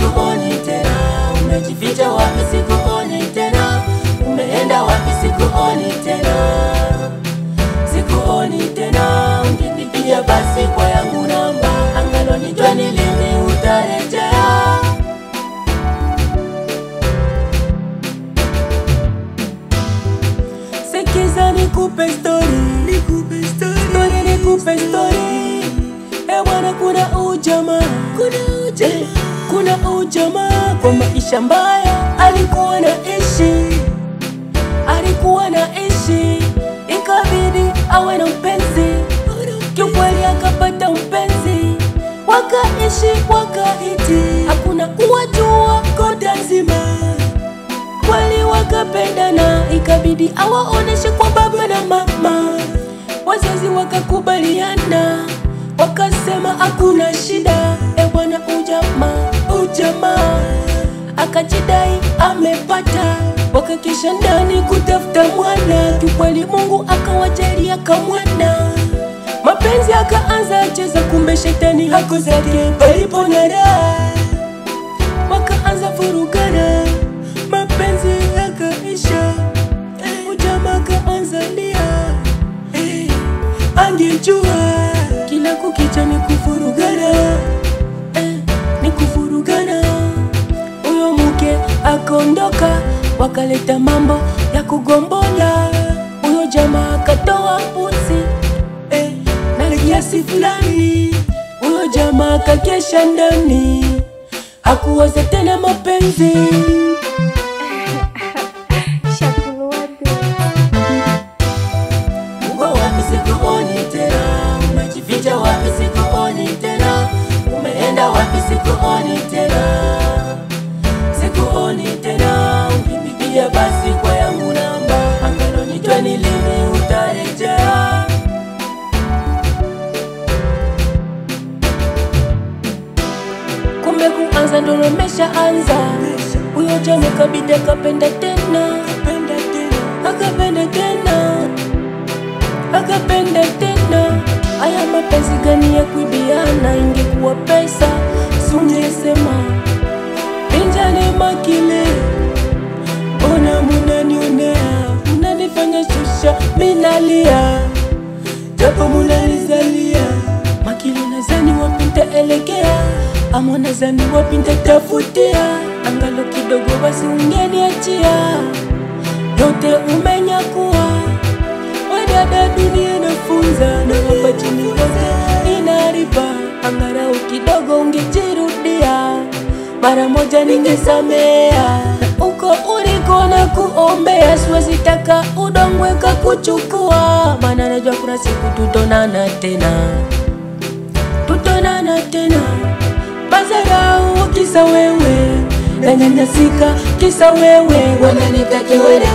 sikuoni tena. Umejificha wapi? Sikuoni tena. Umeenda wapi? Sikuoni tena. Sikuoni tena. Ungenipigia basi kwa yangu namba, angalau nijue ni lini utarejea. Sikiza nikupe story, nikupe story. Bwana kuna ujamaa, kuna ujamaa kwa maisha mbaya. Alikuwa na ishi, ikabidi awe na mpenzi. Kiukweli akapata mpenzi, wakaishi wakahiti, hakuna kuwajua kota nzima. Kweli wakapendana, ikabidi awaoneshe kwa baba na mama. Wazazi wakakubaliana, wakasema hakuna shida. Bwana ujamaa akajidai amepata, wakakesha ndani kutafuta mwana. Kiukweli Mungu akawajalia kamwana, mapenzi akaanza cheza, kumbe shetani hako zake palipo na raha. Wakaanza furugana, mapenzi yakaisha, ujamaa kaanza lia. Angejua kila kukicha ni kufurugana, ni kufurugana. Uyo mke akondoka, wakaleta mambo ya kugombola. Uyo jamaa akatoa pusi na kiasi fulani. Uyo jamaa kakesha ndani, hakuwaza tena mapenzi. Sikuoni tena. Umejificha wapi? Sikuoni tena. Umeenda wapi? Sikuoni tena. Sikuoni tena. Ungenipigia basi kwa yangu namba, angalau nijue ni lini utarejea. Kumbe kuanza ndo nimeshaanza. Uyo jamaa kabidi akapenda tena, akapenda tena. Aya, mapenzi gani ya kuibiana? Ingekuwa pesa sungesema pinjani makile. Ona munanionea, munanifanya shusha, minalia japo munanizalia. Makile nazani wapi nitaelekea, ama nazani wapi nitatafutia. Angalau kidogo basi ungeniachia, yote umenyakuwa. Wadada dunia nafunza, na hapa chini yote inariba. Angalau kidogo ungejirudia, mara moja ningesamea. Uko uliko na kuombea, siwezi taka udongwe kakuchukua. Maana najua kuna siku tutonana tena. Bazarau kisa wewe, na nyanyasika kisa wewe. Wananitaki wele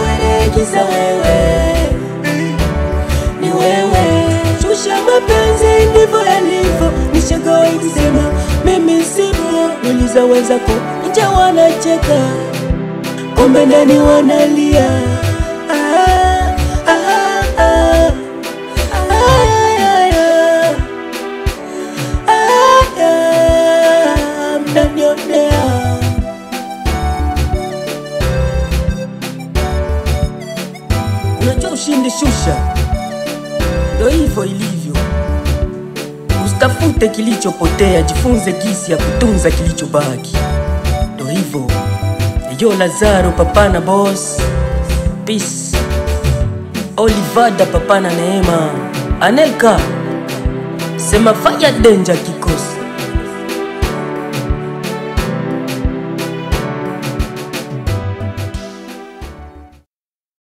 kisa wewe. Ni wewe, shusha mapenzi ndivyo yalivyo. Nishagawa kusema mimi sipo, uliza wenzako nje wanacheka, kumbe ndani wanalia. Mnanionea. Unajua ushindi shusha, ndo hivyo ilivyo. Usitafute kilichopotea, jifunze jinsi ya kutunza kilichobaki. Ndo hivyo. Yo Lazaro Papana Boss, peace. Olivada Papana Neema, Anelka sema fire danger kikosi.